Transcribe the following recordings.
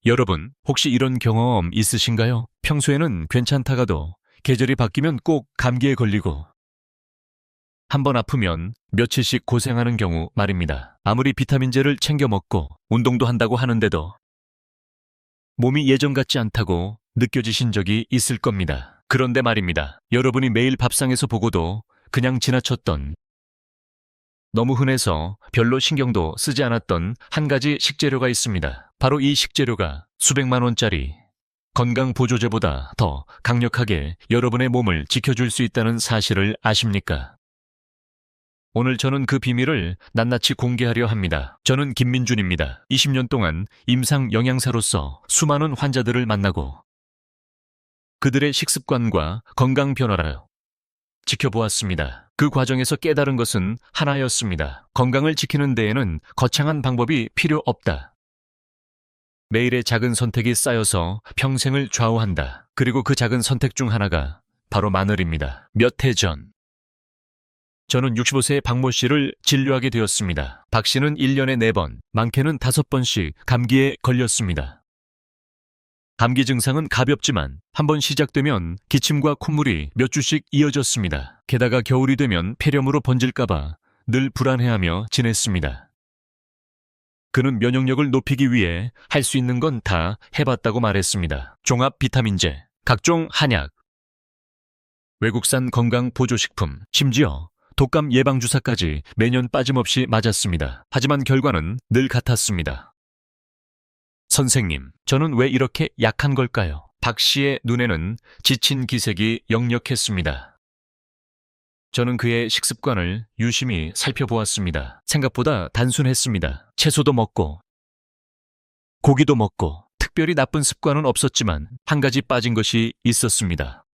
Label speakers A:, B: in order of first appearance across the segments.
A: 여러분, 혹시 이런 경험 있으신가요? 평소에는 괜찮다가도 계절이 바뀌면 꼭 감기에 걸리고 한 번 아프면 며칠씩 고생하는 경우 말입니다. 아무리 비타민제를 챙겨 먹고 운동도 한다고 하는데도 몸이 예전 같지 않다고 느껴지신 적이 있을 겁니다. 그런데 말입니다. 여러분이 매일 밥상에서 보고도 그냥 지나쳤던, 너무 흔해서 별로 신경도 쓰지 않았던 한 가지 식재료가 있습니다. 바로 이 식재료가 수백만 원짜리 건강보조제보다 더 강력하게 여러분의 몸을 지켜줄 수 있다는 사실을 아십니까? 오늘 저는 그 비밀을 낱낱이 공개하려 합니다. 저는 김민준입니다. 20년 동안 임상 영양사로서 수많은 환자들을 만나고 그들의 식습관과 건강 변화를 지켜보았습니다. 그 과정에서 깨달은 것은 하나였습니다. 건강을 지키는 데에는 거창한 방법이 필요 없다. 매일의 작은 선택이 쌓여서 평생을 좌우한다. 그리고 그 작은 선택 중 하나가 바로 마늘입니다. 몇 해 전, 저는 65세의 박모 씨를 진료하게 되었습니다. 박 씨는 1년에 4번, 많게는 5번씩 감기에 걸렸습니다. 감기 증상은 가볍지만 한 번 시작되면 기침과 콧물이 몇 주씩 이어졌습니다. 게다가 겨울이 되면 폐렴으로 번질까봐 늘 불안해하며 지냈습니다. 그는 면역력을 높이기 위해 할 수 있는 건 다 해봤다고 말했습니다. 종합 비타민제, 각종 한약, 외국산 건강 보조식품, 심지어 독감 예방주사까지 매년 빠짐없이 맞았습니다. 하지만 결과는 늘 같았습니다. 선생님, 저는 왜 이렇게 약한 걸까요? 박 씨의 눈에는 지친 기색이 역력했습니다. 저는 그의 식습관을 유심히 살펴보았습니다. 생각보다 단순했습니다. 채소도 먹고 고기도 먹고 특별히 나쁜 습관은 없었지만 한 가지 빠진 것이 있었습니다.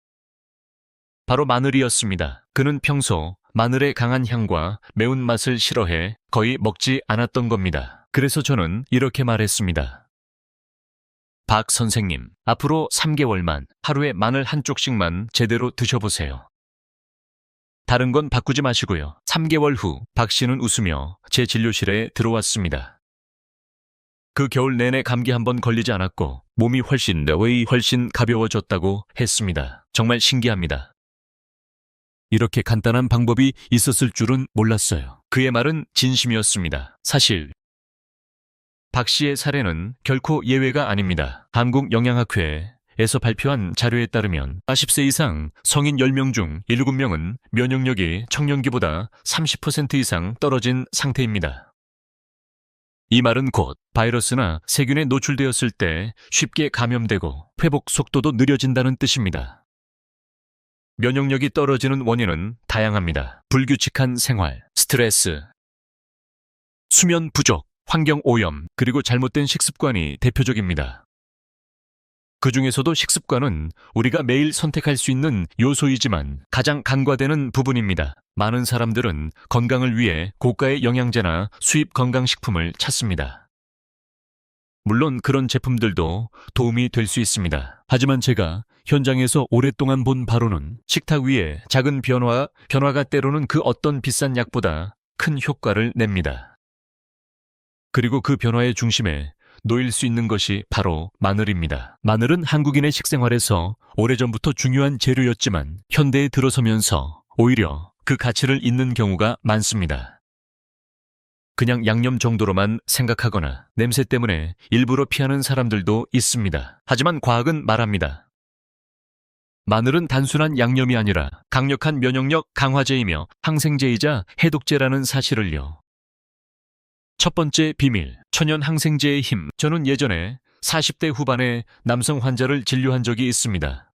A: 바로 마늘이었습니다. 그는 평소 마늘의 강한 향과 매운맛을 싫어해 거의 먹지 않았던 겁니다. 그래서 저는 이렇게 말했습니다. 박 선생님, 앞으로 3개월만 하루에 마늘 한 쪽씩만 제대로 드셔보세요. 다른 건 바꾸지 마시고요. 3개월 후 박 씨는 웃으며 제 진료실에 들어왔습니다. 그 겨울 내내 감기 한 번 걸리지 않았고 몸이 훨씬 가벼워졌다고 했습니다. 정말 신기합니다. 이렇게 간단한 방법이 있었을 줄은 몰랐어요. 그의 말은 진심이었습니다. 사실 박 씨의 사례는 결코 예외가 아닙니다. 한국영양학회에서 발표한 자료에 따르면 40세 이상 성인 10명 중 7명은 면역력이 청년기보다 30% 이상 떨어진 상태입니다. 이 말은 곧 바이러스나 세균에 노출되었을 때 쉽게 감염되고 회복 속도도 느려진다는 뜻입니다. 면역력이 떨어지는 원인은 다양합니다. 불규칙한 생활, 스트레스, 수면 부족, 환경 오염, 그리고 잘못된 식습관이 대표적입니다. 그 중에서도 식습관은 우리가 매일 선택할 수 있는 요소이지만 가장 간과되는 부분입니다. 많은 사람들은 건강을 위해 고가의 영양제나 수입 건강식품을 찾습니다. 물론 그런 제품들도 도움이 될 수 있습니다. 하지만 제가 현장에서 오랫동안 본 바로는 식탁 위에 작은 변화가 때로는 그 어떤 비싼 약보다 큰 효과를 냅니다. 그리고 그 변화의 중심에 놓일 수 있는 것이 바로 마늘입니다. 마늘은 한국인의 식생활에서 오래전부터 중요한 재료였지만 현대에 들어서면서 오히려 그 가치를 잊는 경우가 많습니다. 그냥 양념 정도로만 생각하거나 냄새 때문에 일부러 피하는 사람들도 있습니다. 하지만 과학은 말합니다. 마늘은 단순한 양념이 아니라 강력한 면역력 강화제이며 항생제이자 해독제라는 사실을요. 첫 번째 비밀, 천연 항생제의 힘. 저는 예전에 40대 후반의 남성 환자를 진료한 적이 있습니다.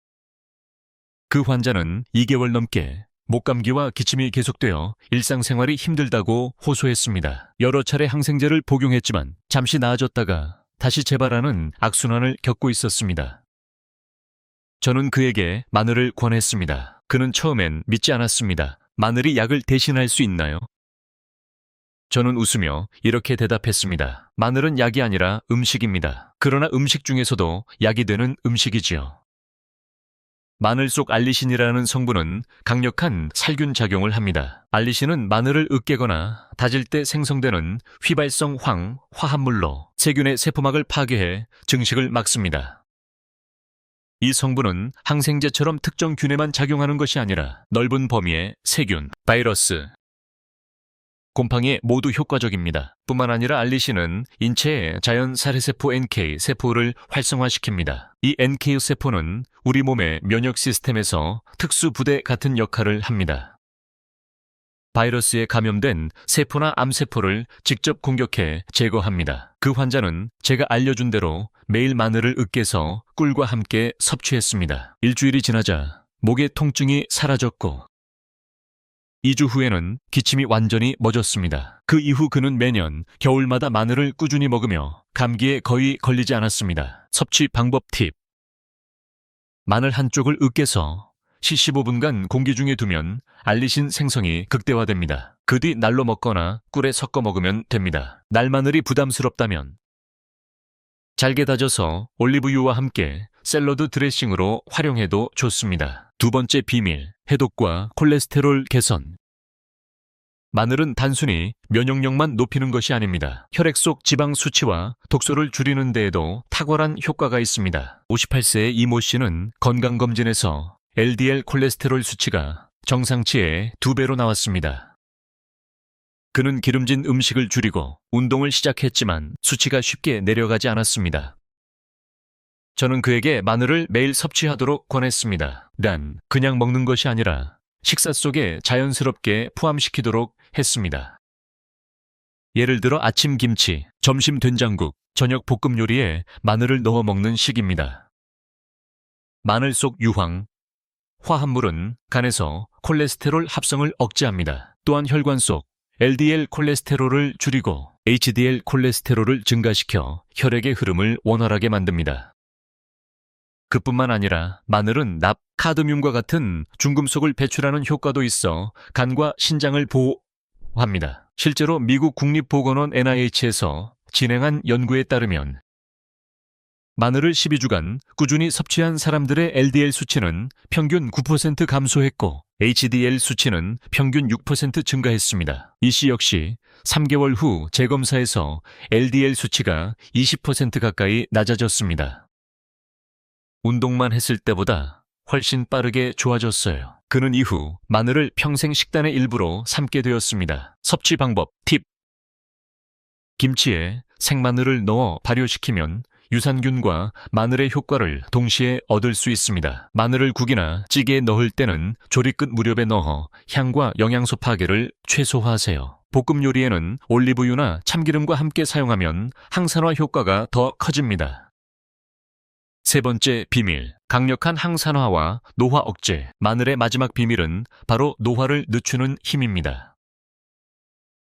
A: 그 환자는 2개월 넘게 목감기와 기침이 계속되어 일상생활이 힘들다고 호소했습니다. 여러 차례 항생제를 복용했지만 잠시 나아졌다가 다시 재발하는 악순환을 겪고 있었습니다. 저는 그에게 마늘을 권했습니다. 그는 처음엔 믿지 않았습니다. 마늘이 약을 대신할 수 있나요? 저는 웃으며 이렇게 대답했습니다. 마늘은 약이 아니라 음식입니다. 그러나 음식 중에서도 약이 되는 음식이지요. 마늘 속 알리신이라는 성분은 강력한 살균 작용을 합니다. 알리신은 마늘을 으깨거나 다질 때 생성되는 휘발성 화합물로 세균의 세포막을 파괴해 증식을 막습니다. 이 성분은 항생제처럼 특정 균에만 작용하는 것이 아니라 넓은 범위의 세균, 바이러스, 곰팡이에 모두 효과적입니다. 뿐만 아니라 알리신은 인체의 자연 살해세포 NK 세포를 활성화시킵니다. 이 NK 세포는 우리 몸의 면역 시스템에서 특수 부대 같은 역할을 합니다. 바이러스에 감염된 세포나 암세포를 직접 공격해 제거합니다. 그 환자는 제가 알려준 대로 매일 마늘을 으깨서 꿀과 함께 섭취했습니다. 일주일이 지나자 목의 통증이 사라졌고 2주 후에는 기침이 완전히 멎었습니다. 그 이후 그는 매년 겨울마다 마늘을 꾸준히 먹으며 감기에 거의 걸리지 않았습니다. 섭취 방법 팁. 마늘 한쪽을 으깨서 15분간 공기 중에 두면 알리신 생성이 극대화됩니다. 그 뒤 날로 먹거나 꿀에 섞어 먹으면 됩니다. 날마늘이 부담스럽다면 잘게 다져서 올리브유와 함께 샐러드 드레싱으로 활용해도 좋습니다. 두 번째 비밀, 해독과 콜레스테롤 개선. 마늘은 단순히 면역력만 높이는 것이 아닙니다. 혈액 속 지방 수치와 독소를 줄이는 데에도 탁월한 효과가 있습니다. 58세의 이모 씨는 건강검진에서 LDL 콜레스테롤 수치가 정상치의 2배로 나왔습니다. 그는 기름진 음식을 줄이고 운동을 시작했지만 수치가 쉽게 내려가지 않았습니다. 저는 그에게 마늘을 매일 섭취하도록 권했습니다. 단, 그냥 먹는 것이 아니라 식사 속에 자연스럽게 포함시키도록 했습니다. 예를 들어 아침 김치, 점심 된장국, 저녁 볶음 요리에 마늘을 넣어 먹는 식입니다. 마늘 속 화합물은 간에서 콜레스테롤 합성을 억제합니다. 또한 혈관 속 LDL 콜레스테롤을 줄이고 HDL 콜레스테롤을 증가시켜 혈액의 흐름을 원활하게 만듭니다. 그뿐만 아니라 마늘은 납, 카드뮴과 같은 중금속을 배출하는 효과도 있어 간과 신장을 보호합니다. 실제로 미국 국립보건원 NIH에서 진행한 연구에 따르면 마늘을 12주간 꾸준히 섭취한 사람들의 LDL 수치는 평균 9% 감소했고 HDL 수치는 평균 6% 증가했습니다. 이 씨 역시 3개월 후 재검사에서 LDL 수치가 20% 가까이 낮아졌습니다. 운동만 했을 때보다 훨씬 빠르게 좋아졌어요. 그는 이후 마늘을 평생 식단의 일부로 삼게 되었습니다. 섭취 방법 팁. 김치에 생마늘을 넣어 발효시키면 유산균과 마늘의 효과를 동시에 얻을 수 있습니다. 마늘을 국이나 찌개에 넣을 때는 조리 끝 무렵에 넣어 향과 영양소 파괴를 최소화하세요. 볶음 요리에는 올리브유나 참기름과 함께 사용하면 항산화 효과가 더 커집니다. 세 번째 비밀, 강력한 항산화와 노화 억제. 마늘의 마지막 비밀은 바로 노화를 늦추는 힘입니다.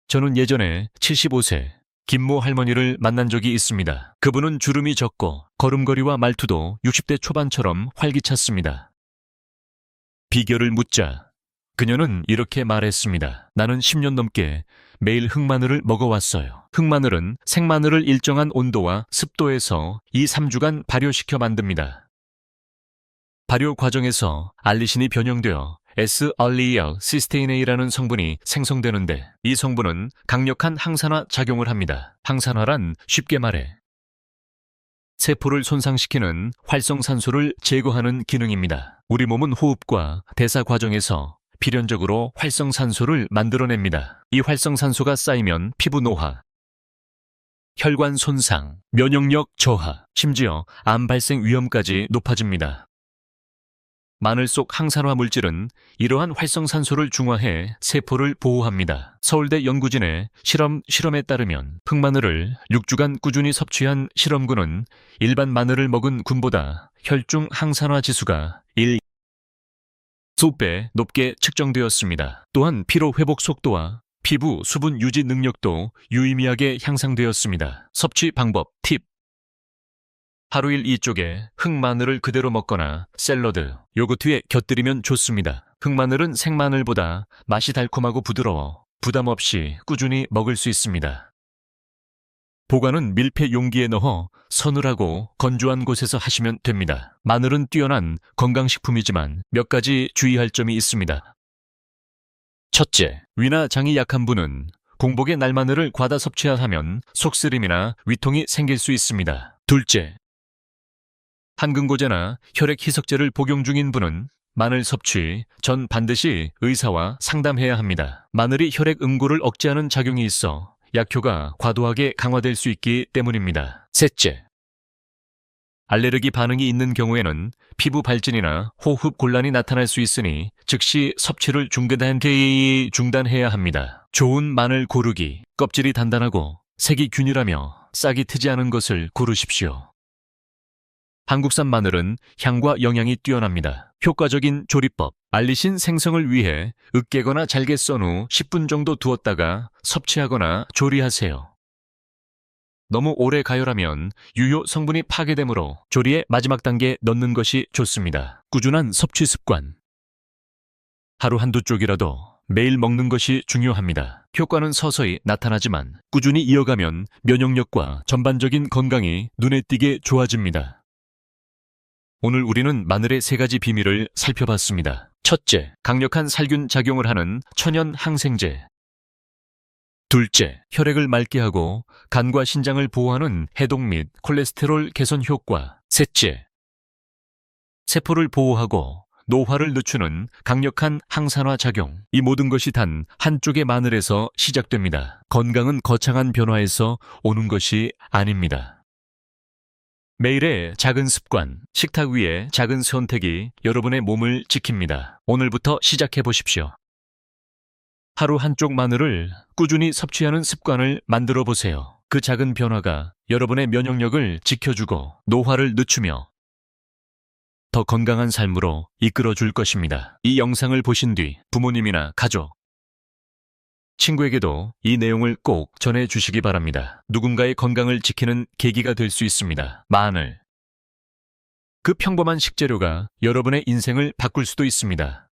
A: 저는 예전에 75세 김모 할머니를 만난 적이 있습니다. 그분은 주름이 적고 걸음걸이와 말투도 60대 초반처럼 활기찼습니다. 비결을 묻자 그녀는 이렇게 말했습니다. 나는 10년 넘게 매일 흑마늘을 먹어왔어요. 흑마늘은 생마늘을 일정한 온도와 습도에서 2-3주간 발효시켜 만듭니다. 발효 과정에서 알리신이 변형되어 S-알리알 시스테인A라는 성분이 생성되는데 이 성분은 강력한 항산화 작용을 합니다. 항산화란 쉽게 말해 세포를 손상시키는 활성산소를 제거하는 기능입니다. 우리 몸은 호흡과 대사 과정에서 필연적으로 활성산소를 만들어냅니다. 이 활성산소가 쌓이면 피부 노화, 혈관 손상, 면역력 저하, 심지어 암 발생 위험까지 높아집니다. 마늘 속 항산화 물질은 이러한 활성산소를 중화해 세포를 보호합니다. 서울대 연구진의 실험에 따르면 흑마늘을 6주간 꾸준히 섭취한 실험군은 일반 마늘을 먹은 군보다 혈중 항산화 지수가 1~2배 높게 측정되었습니다. 또한 피로 회복 속도와 피부 수분 유지 능력도 유의미하게 향상되었습니다. 섭취 방법 팁. 하루 1~2쪽에 흑마늘을 그대로 먹거나 샐러드, 요거트에 곁들이면 좋습니다. 흑마늘은 생마늘보다 맛이 달콤하고 부드러워 부담 없이 꾸준히 먹을 수 있습니다. 보관은 밀폐 용기에 넣어 서늘하고 건조한 곳에서 하시면 됩니다. 마늘은 뛰어난 건강식품이지만 몇 가지 주의할 점이 있습니다. 첫째, 위나 장이 약한 분은 공복에 날마늘을 과다 섭취하면 속쓰림이나 위통이 생길 수 있습니다. 둘째, 한근고제나 혈액 희석제를 복용 중인 분은 마늘 섭취 전 반드시 의사와 상담해야 합니다. 마늘이 혈액 응고를 억제하는 작용이 있어 약효가 과도하게 강화될 수 있기 때문입니다. 셋째, 알레르기 반응이 있는 경우에는 피부 발진이나 호흡 곤란이 나타날 수 있으니 즉시 섭취를 중단해야 합니다. 좋은 마늘 고르기, 껍질이 단단하고 색이 균일하며 싹이 트지 않은 것을 고르십시오. 한국산 마늘은 향과 영양이 뛰어납니다. 효과적인 조리법, 알리신 생성을 위해 으깨거나 잘게 썬 후 10분 정도 두었다가 섭취하거나 조리하세요. 너무 오래 가열하면 유효 성분이 파괴되므로 조리의 마지막 단계에 넣는 것이 좋습니다. 꾸준한 섭취 습관. 하루 한두 쪽이라도 매일 먹는 것이 중요합니다. 효과는 서서히 나타나지만 꾸준히 이어가면 면역력과 전반적인 건강이 눈에 띄게 좋아집니다. 오늘 우리는 마늘의 3가지 비밀을 살펴봤습니다. 첫째, 강력한 살균 작용을 하는 천연 항생제. 둘째, 혈액을 맑게 하고 간과 신장을 보호하는 해독 및 콜레스테롤 개선 효과. 셋째, 세포를 보호하고 노화를 늦추는 강력한 항산화 작용. 이 모든 것이 단 한쪽의 마늘에서 시작됩니다. 건강은 거창한 변화에서 오는 것이 아닙니다. 매일의 작은 습관, 식탁 위의 작은 선택이 여러분의 몸을 지킵니다. 오늘부터 시작해 보십시오. 하루 한쪽 마늘을 꾸준히 섭취하는 습관을 만들어 보세요. 그 작은 변화가 여러분의 면역력을 지켜주고 노화를 늦추며 더 건강한 삶으로 이끌어 줄 것입니다. 이 영상을 보신 뒤 부모님이나 가족, 친구에게도 이 내용을 꼭 전해 주시기 바랍니다. 누군가의 건강을 지키는 계기가 될 수 있습니다. 마늘. 그 평범한 식재료가 여러분의 인생을 바꿀 수도 있습니다.